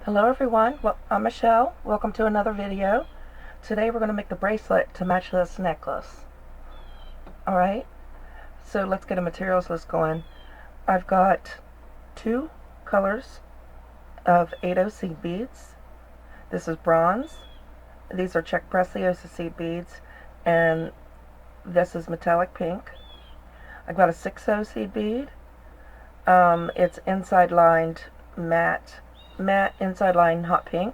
Hello everyone, well, I'm Michelle. Welcome to another video. Today we're going to make the bracelet to match this necklace. Alright, so let's get a materials list going. I've got two colors of 8O seed beads. This is bronze. These are Czech Preciosa seed beads, and this is metallic pink. I've got a 6O seed bead. It's inside lined matte inside line hot pink.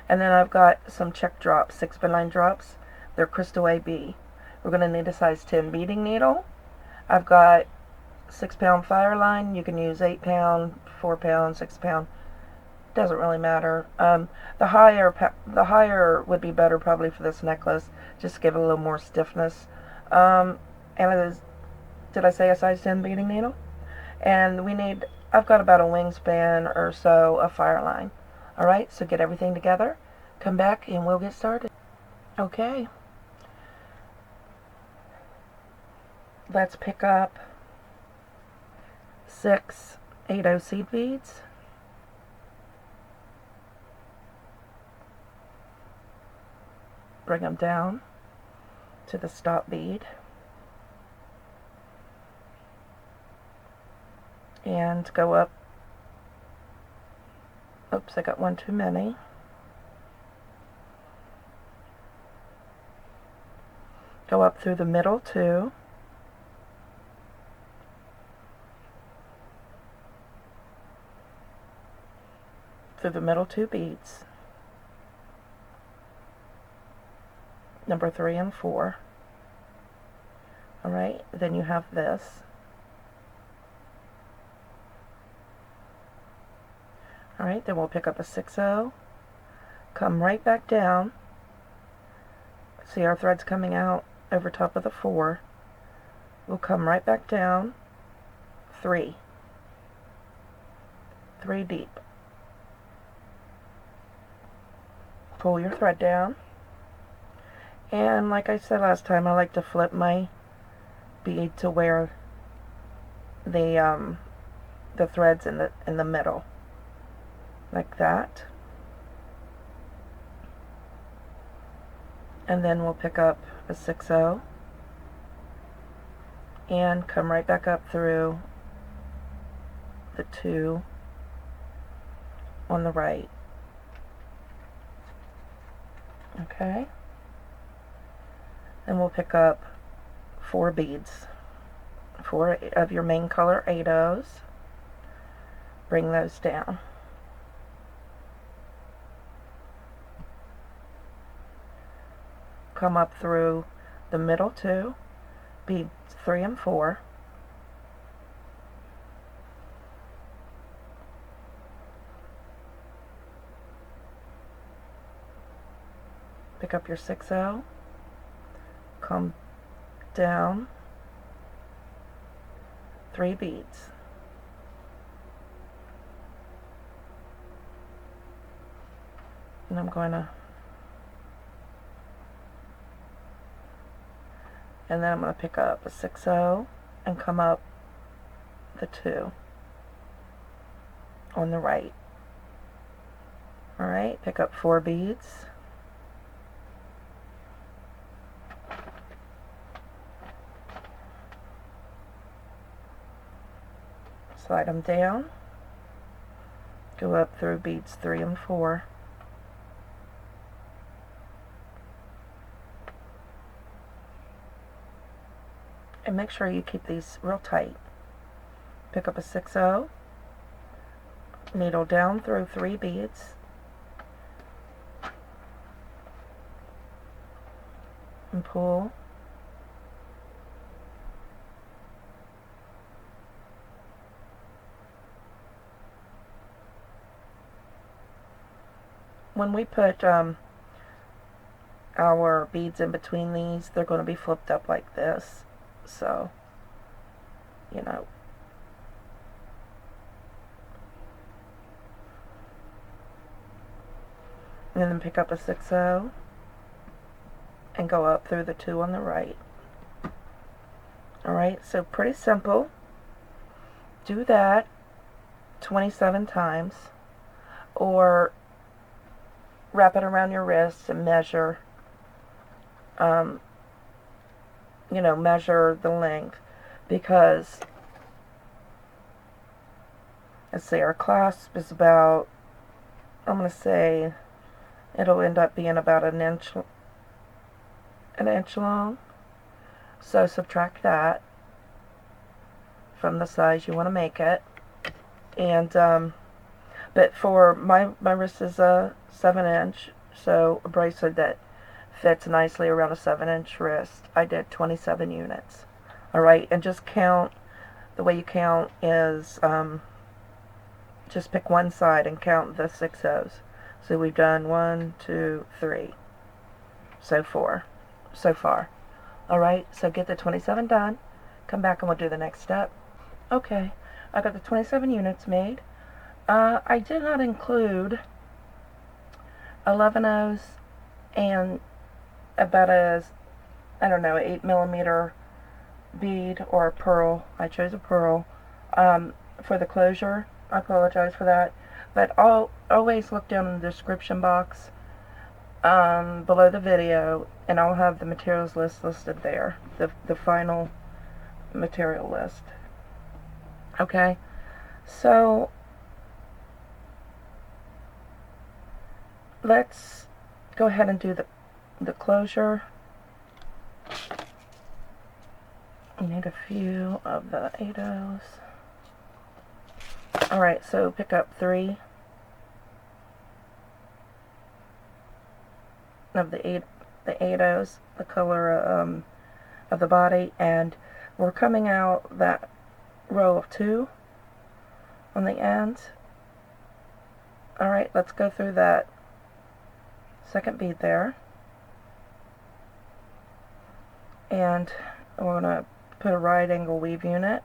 And then I've got some Czech drops, 6x9 drops. They're Crystal AB. We're going to need a size 10 beading needle. I've got 6-pound fireline. You can use 8-pound, 4-pound, 6-pound. Doesn't really matter. The higher would be better probably for this necklace. Just to give it a little more stiffness. And it is, did I say a size 10 beading needle? And I've got about a wingspan or so of fireline. Alright, so get everything together, come back, and we'll get started. Okay. Let's pick up 6 8O seed beads. Bring them down to the stop bead. And go up. Oops, I got one too many. Go up through the middle two. Through the middle two beads. Number 3 and 4. Alright, then you have this. Alright, then we'll pick up a 6O, come right back down. See our threads coming out over top of the 4. We'll come right back down, 3 deep. Pull your thread down, and like I said last time, I like to flip my bead to where the thread's in the middle. Like that. And then we'll pick up a 6O and come right back up through the 2 on the right. Okay. And we'll pick up 4 beads. 4 of your main color 8Os. Bring those down. Come up through the middle 2, beads 3 and 4. Pick up your 6O, come down 3 beads. And I'm going to and then I'm going to pick up a 6O and come up the 2 on the right. Alright, pick up 4 beads. Slide them down. Go up through beads 3 and 4. And make sure you keep these real tight. Pick up a 6O, needle down through 3 beads, and pull. When we put our beads in between these, they're going to be flipped up like this. So, you know. And then pick up a 6O and go up through the 2 on the right. Alright, so pretty simple. Do that 27 times. or wrap it around your wrist and measure, measure the length, because, let's see, our clasp is about, I'm going to say, it'll end up being about an inch long. So subtract that from the size you want to make it. And but for my wrist is a 7-inch, so a bracelet that fits nicely around a 7-inch wrist, I did 27 units. Alright, and just count, the way you count is just pick one side and count the 6 O's. So we've done 1, 2, 3, so 4 so far. Alright, so get the 27 done, come back and we'll do the next step. Okay, I got the 27 units made. I did not include 11 O's and about a, I don't know, 8mm bead or a pearl. I chose a pearl for the closure. I apologize for that. But I'll always look down in the description box below the video, and I'll have the materials list listed there, the final material list. Okay, so let's go ahead and do the closure. You need a few of the 8 O's. Alright, so pick up 3 of the 8 O's, the color of the body, and we're coming out that row of 2 on the ends. Alright, let's go through that second bead there, and we're going to put a right angle weave unit,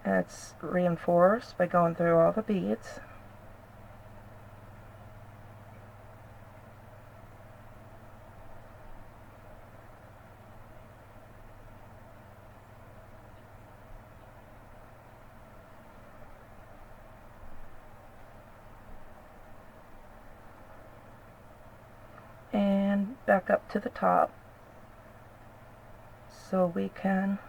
and it's reinforced by going through all the beads. And back up to the top so we can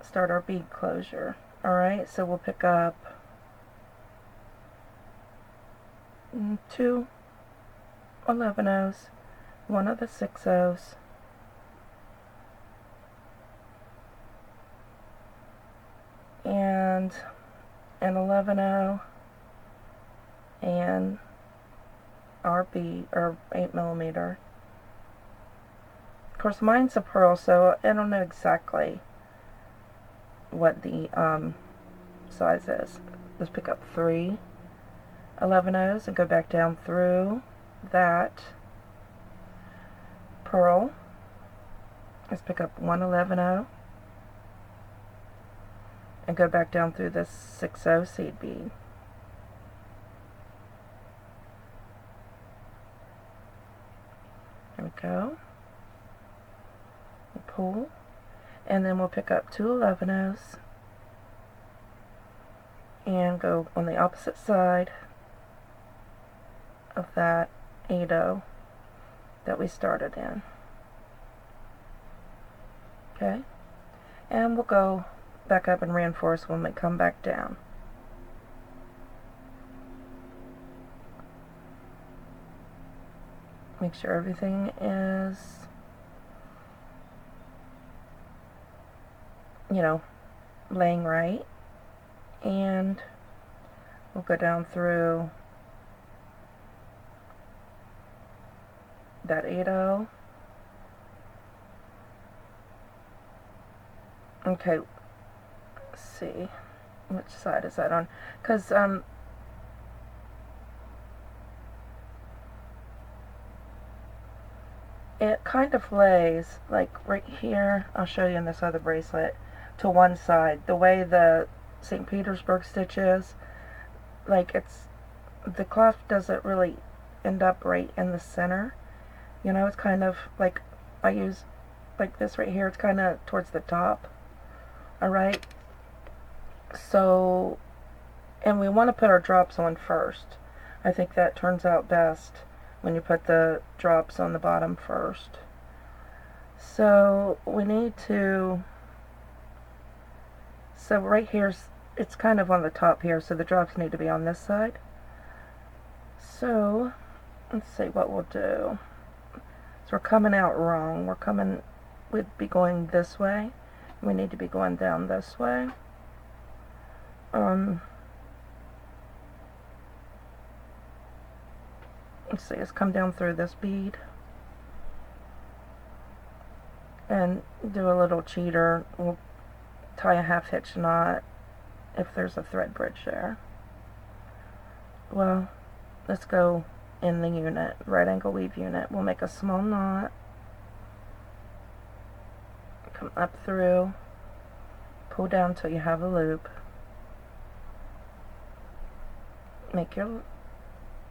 start our bead closure. Alright, so we'll pick up 2 11 O's, 1 of the 6 O's, and an 11 O, and our bead, or 8mm. Of course, mine's a pearl, so I don't know exactly what the size is. Just pick up 3 11 O's and go back down through that pearl. Let's pick up 1 11 O and go back down through this 6 O seed bead. There we go. We'll pull, and then we'll pick up 2 11 O's and go on the opposite side of that 8 O that we started in. Okay, and we'll go back up and reinforce when we come back down. Make sure everything is, laying right, and we'll go down through that 8 O. Okay, let's see, which side is that on? Because it kind of lays like right here. I'll show you in this other bracelet, to one side. The way the St. Petersburg Stitch is, like, it's, the clasp doesn't really end up right in the center. It's kind of like, I use like this right here, it's kind of towards the top. Alright, so And we want to put our drops on first. I think that turns out best when you put the drops on the bottom first. So we need to, so right here, it's kind of on the top here, so the drops need to be on this side. So let's see what we'll do. So we're coming out wrong. We'd be going this way. We need to be going down this way. Let's see, let's come down through this bead and do a little cheater. We'll tie a half hitch knot if there's a thread bridge there. Well, let's go in the unit, right angle weave unit. We'll make a small knot, come up through, pull down till you have a loop, make your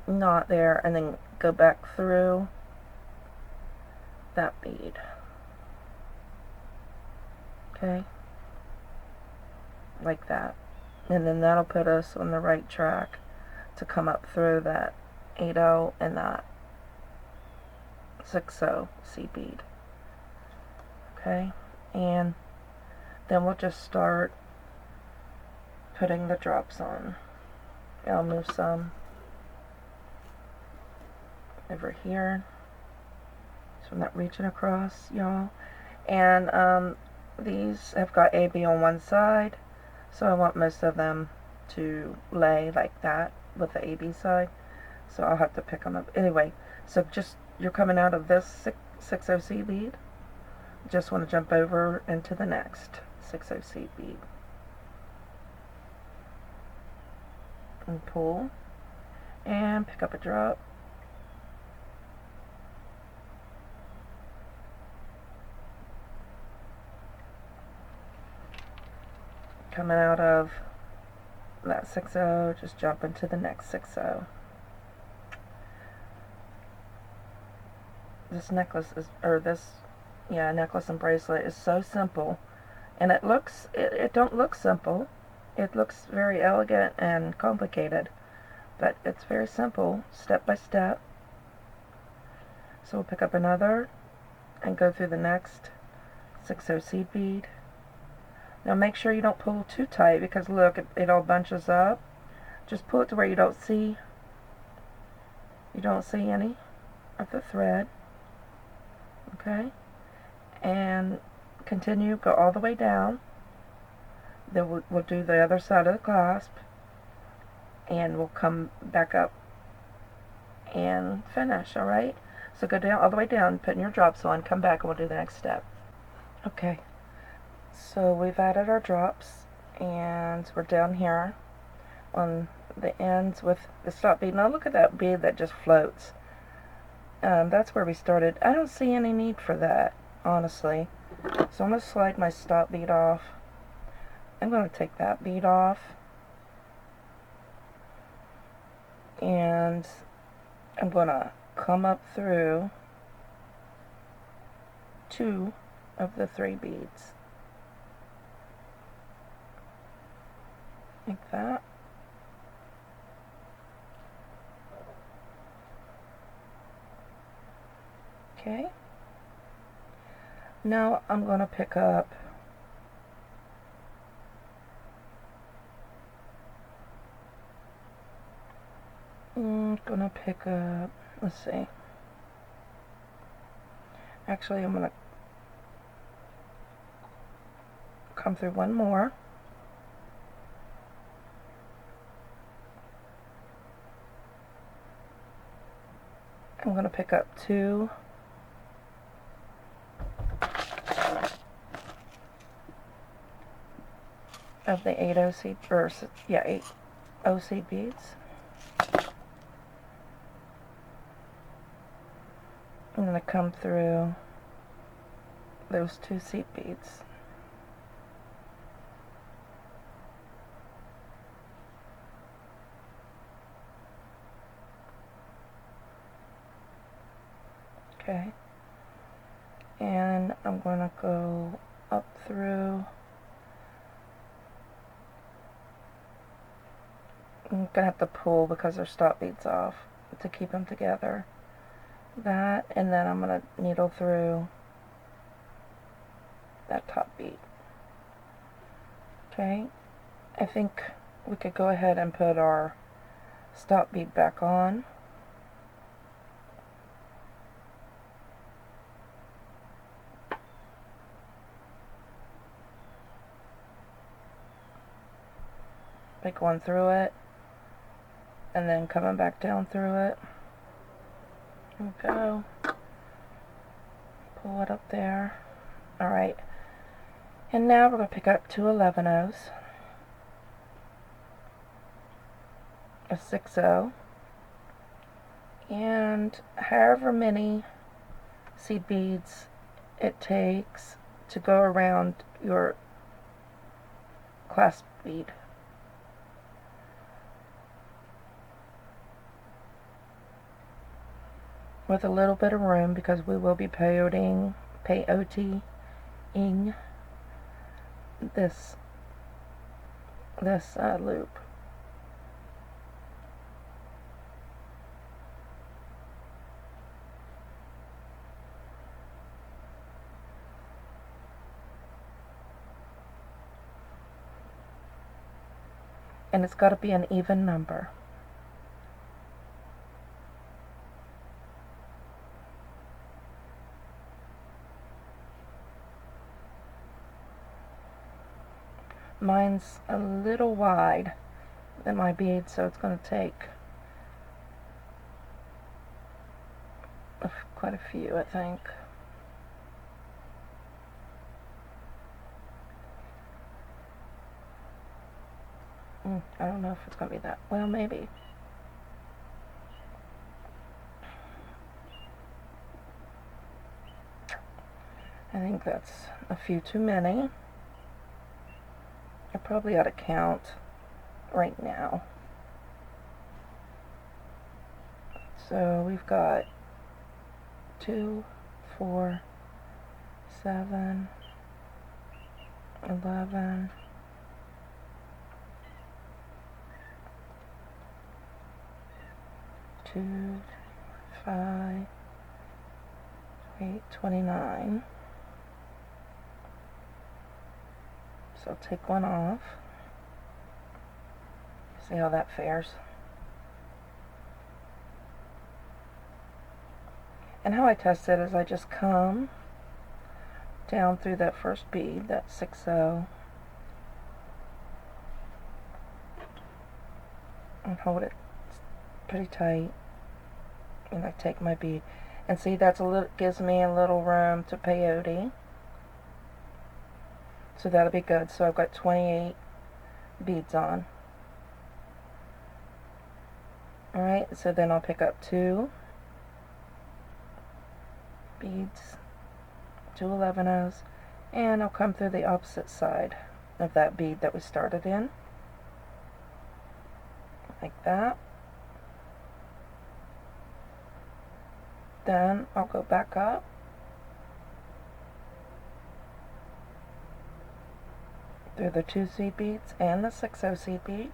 knot there, and then go back through that bead. Okay, like that, and then that'll put us on the right track to come up through that 8/0 and that 6/0 seed bead. Okay, and then we'll just start putting the drops on. I'll move some over here so I'm not reaching across, y'all. And these have got AB on one side, so I want most of them to lay like that with the AB side, so I'll have to pick them up. Anyway, so just, you're coming out of this 6/0 seed bead, just want to jump over into the next 6/0 seed bead and pull and pick up a drop. Coming out of that 6/0, just jump into the next 6/0. This necklace is, or this, yeah, necklace and bracelet is so simple, and it don't look simple. It looks very elegant and complicated, but it's very simple, step by step. So we'll pick up another and go through the next 6/0 seed bead. Now make sure you don't pull too tight, because look, it all bunches up. Just pull it to where you don't see any of the thread. Okay, and continue, go all the way down. Then we'll do the other side of the clasp, and we'll come back up and finish. All right, so go down all the way down, putting your drops on, come back, and we'll do the next step. Okay, so we've added our drops, and we're down here on the ends with the stop bead. Now look at that bead that just floats. That's where we started. I don't see any need for that, honestly. So I'm going to slide my stop bead off. I'm going to take that bead off, and I'm going to come up through 2 of the 3 beads, like that. Okay, now I'm going to pick up let's see, actually I'm going to come through one more, I'm going to pick up 2 of the 8/0 seed, or yeah, 8/0 seed beads. I'm going to come through those 2 seed beads. Okay, and I'm going to go up through I'm gonna have to pull because there's stop beads off to keep them together. That, and then I'm gonna needle through that top bead. Okay, I think we could go ahead and put our stop bead back on. Like going through it and then coming back down through it. There we go. Pull it up there. Alright. And now we're going to pick up 2 11-ohs, a 6-0, and however many seed beads it takes to go around your clasp bead. With a little bit of room, because we will be peyoting this loop. And it's got to be an even number. Mine's a little wide than my bead, so it's going to take quite a few, I think. I don't know if it's going to be that. Well, maybe. I think that's a few too many. I probably ought to count right now. So we've got 2, 4, 7, 11, 2, 5, 8, 29. So I'll take one off. See how that fares. And how I test it is I just come down through that first bead, that 6-0, and hold it pretty tight, and I take my bead, and see, that's a little, gives me a little room to peyote, so that'll be good. So I've got 28 beads on. Alright, so then I'll pick up 2 beads, 2 11-ohs, and I'll come through the opposite side of that bead that we started in, like that. Then I'll go back up through the 2 seed beads and the 6-0 seed bead,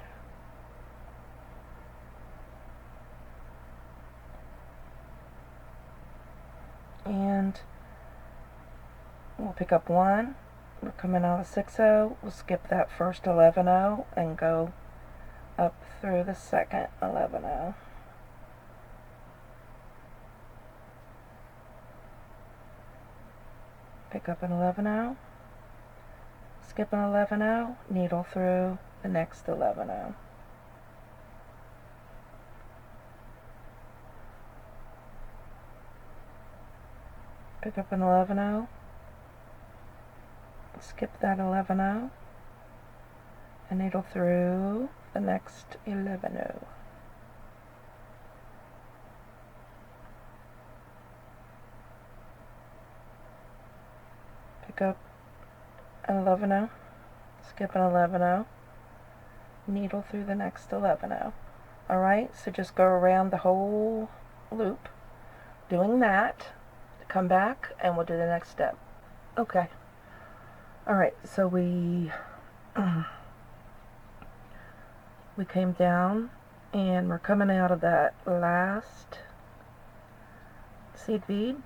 and we'll pick up 1. We're coming out of 6-0. We'll skip that first 11-0 and go up through the second 11-0. Pick up an 11-0, skip an 11-0, needle through the next 11-0. Pick up an 11-0, skip that 11-0, and needle through the next 11-0. Pick up an 11-0, skip an 11-0, needle through the next 11-0. Alright, so just go around the whole loop doing that. Come back and we'll do the next step. Okay. Alright, so we we came down and we're coming out of that last seed bead.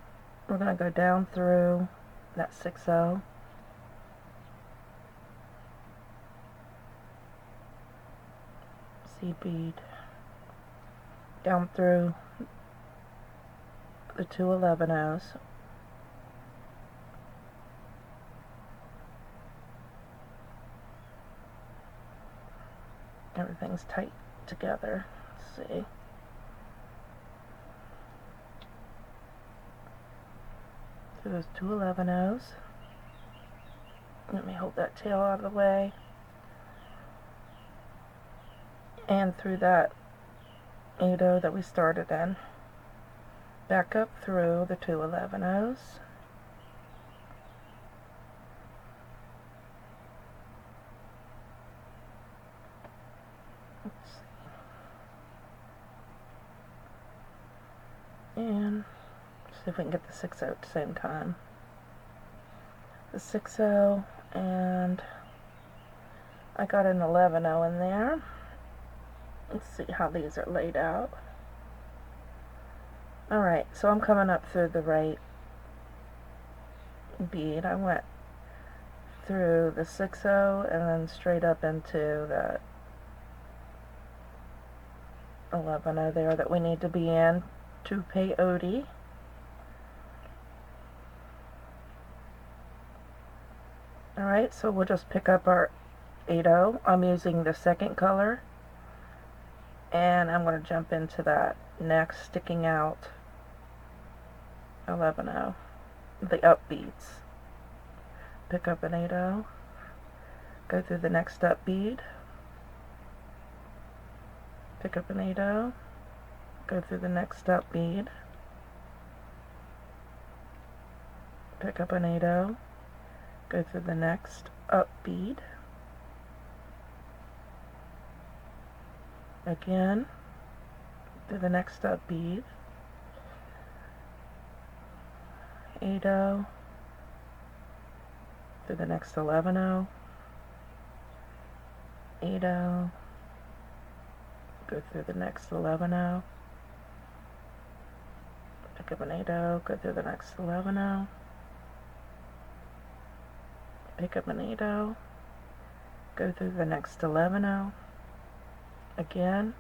We're going to go down through that 6-0, seed bead, down through the 2 11-0s, everything's tight together. Let's see. Through those 2 11-0s. Let me hold that tail out of the way. And through that 8-0 that we started in. Back up through the 2 11-0s. Let's see. And see if we can get the 6-0 at the same time. The 6-0, and I got an 11-0 in there. Let's see how these are laid out. Alright, so I'm coming up through the right bead. I went through the 6-0 and then straight up into that 11-0 there that we need to be in to pay Odie. Alright, so we'll just pick up our 8-0. I'm using the second color, and I'm going to jump into that next sticking out 11-0, the up beads. Pick up an 8-0, go through the next up bead, pick up an 8-0, go through the next up bead, pick up an 8-0, go through the next up bead, again, through the next up bead, 8-0, through the next 11-0, 8-0, go through the next 11-0, pick up an 8-0, go through the next 11-0, pick up an 8-0, go through the next 11-0, again.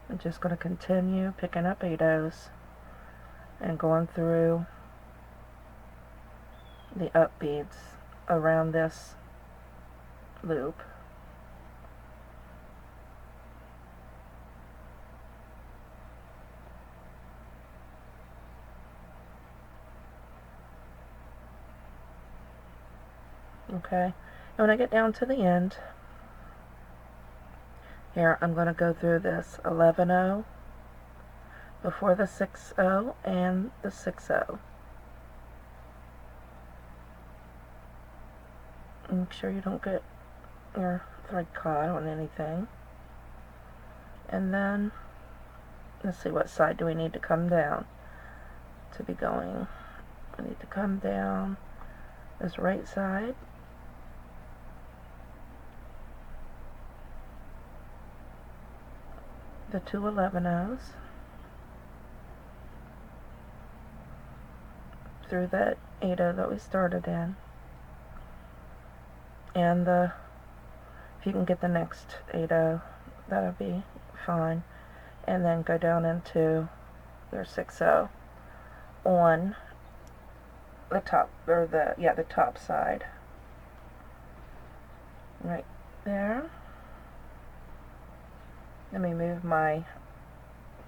I'm just going to continue picking up 8-0s and going through the up beads around this loop. Okay, and when I get down to the end, here I'm going to go through this 11-0 before the 6-0 and the 6-0. Make sure you don't get your thread caught on anything. And then, let's see, what side do we need to come down to be going? We need to come down this right side. The 2 11-0s through that 8-0 that we started in, and if you can get the next 8-0, that'll be fine, and then go down into your 6-0 on the top, or the top side, right there. Let me move my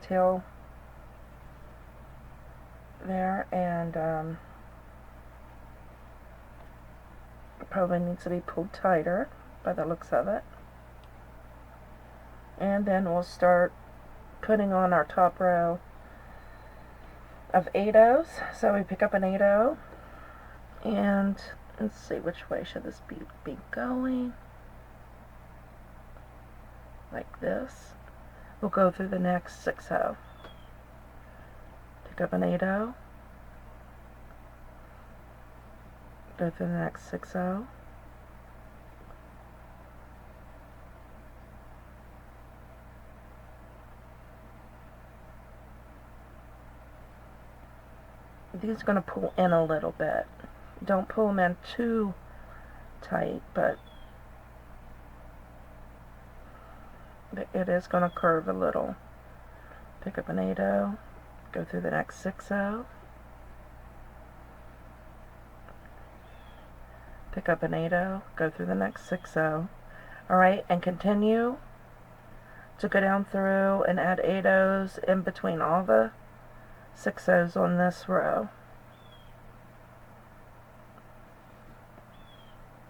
tail there, and it probably needs to be pulled tighter by the looks of it. And then we'll start putting on our top row of 8-0s. So we pick up an 8-0, and let's see, which way should this be going? Like this. We'll go through the next 6-0. Pick up an 8-0. Go through the next 6-0. these are going to pull in a little bit. Don't pull them in too tight, but it is going to curve a little. Pick up an 8/0, go through the next 6/0, pick up an 8/0, go through the next 6/0. Alright, and continue to go down through and add 8/0s in between all the 6/0s on this row.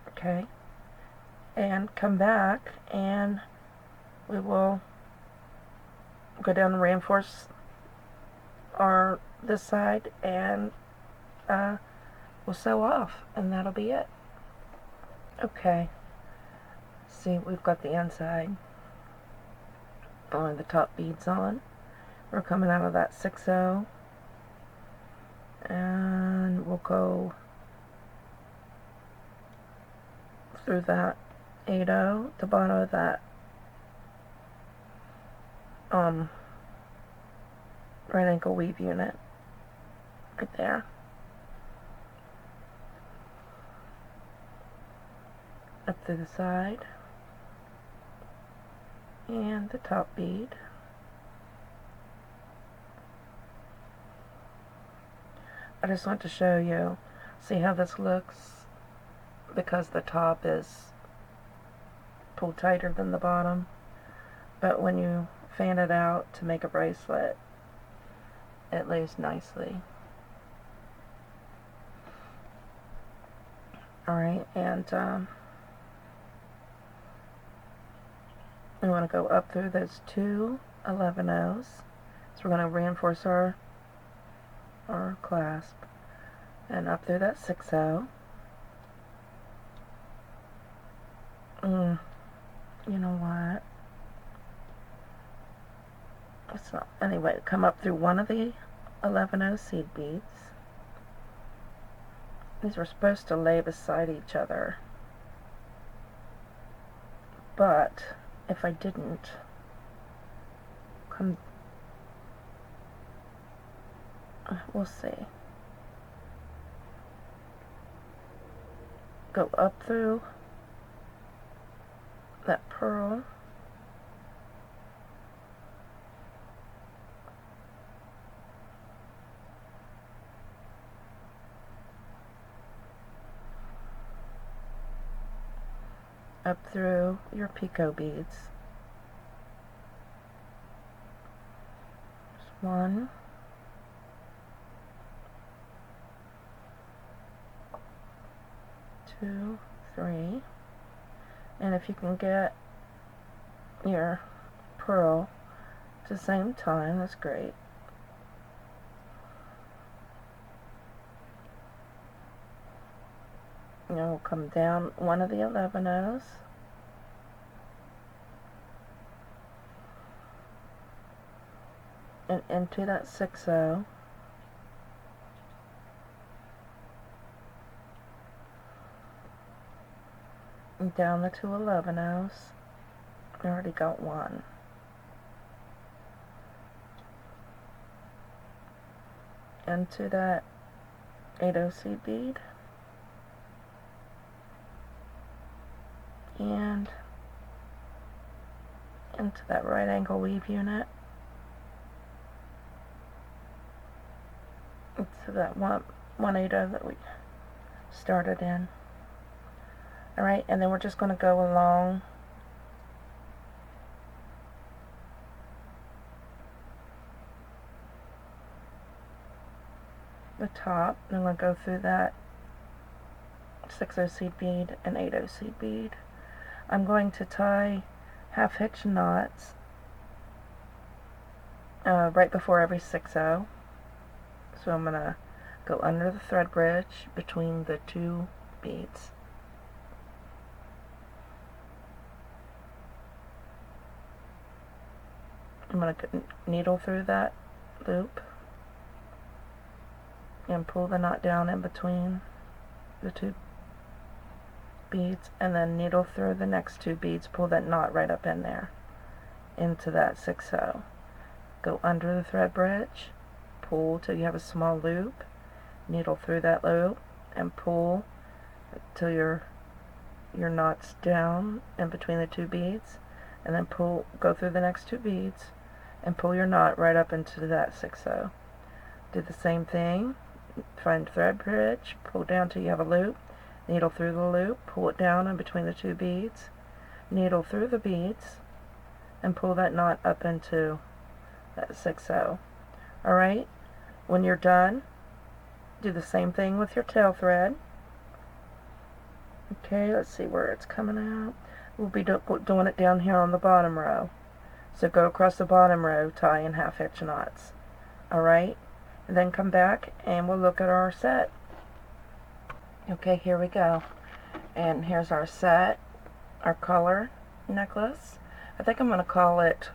Okay, and come back and we will go down and reinforce this side, and we'll sew off, and that'll be it. Okay, see, we've got the inside on the top beads on. We're coming out of that 6/0, and we'll go through that 8/0, the bottom of that right ankle weave unit right there. Up through the side and the top bead. I just want to show you, see how this looks, because the top is pulled tighter than the bottom, but when you fan it out to make a bracelet, it lays nicely. Alright, and we want to go up through those two 11/0s. So we're going to reinforce our clasp, and up through that 6/0. You know what? It's not. Anyway, come up through one of the 11/0 seed beads. These were supposed to lay beside each other, but if I didn't come, we'll see. Go up through that pearl, up through your picot beads. There's 1, 2, 3, and if you can get your pearl at the same time, that's great. And we'll come down one of the 11/0s, and into that 6/0, and down the two 11/0s. I already got one. Into that 8/0 seed bead, and into that right angle weave unit, into that 1/8 that we started in. Alright, and then we're just going to go along the top, and I'm going to go through that 6/0 seed bead and 8/0 seed bead. I'm going to tie half hitch knots right before every 6/0. So I'm going to go under the thread bridge between the two beads. I'm going to needle through that loop and pull the knot down in between the two beads, and then needle through the next two beads, pull that knot right up in there into that 6/0. Go under the thread bridge, pull till you have a small loop, needle through that loop and pull till your knot's down in between the two beads, and then go through the next two beads and pull your knot right up into that 6/0. Do the same thing, find thread bridge, pull down till you have a loop, needle through the loop, pull it down in between the two beads, needle through the beads, and pull that knot up into that 6/0. Alright, when you're done, do the same thing with your tail thread. Okay, let's see where it's coming out. We'll be doing it down here on the bottom row. So go across the bottom row, tie in 1/2 hitch knots. Alright, and then come back and we'll look at our set. Okay, here we go. And here's our set, our color necklace. I think I'm going to call it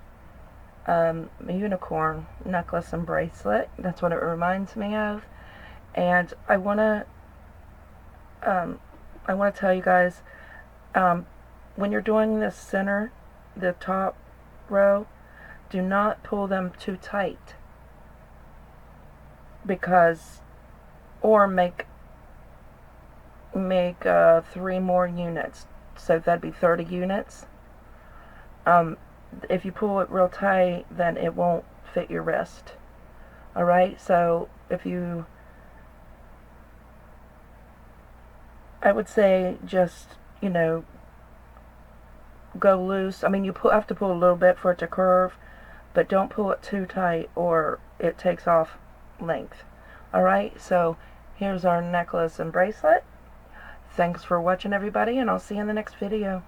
a unicorn necklace and bracelet. That's what it reminds me of. And I want to tell you guys, when you're doing this center, the top row, do not pull them too tight, because, or make 3 more units, so that'd be 30 units. If you pull it real tight, then it won't fit your wrist. Alright, so I would say just, go loose. I mean, you have to pull a little bit for it to curve, but don't pull it too tight or it takes off length. Alright, so here's our necklace and bracelet. Thanks for watching, everybody, and I'll see you in the next video.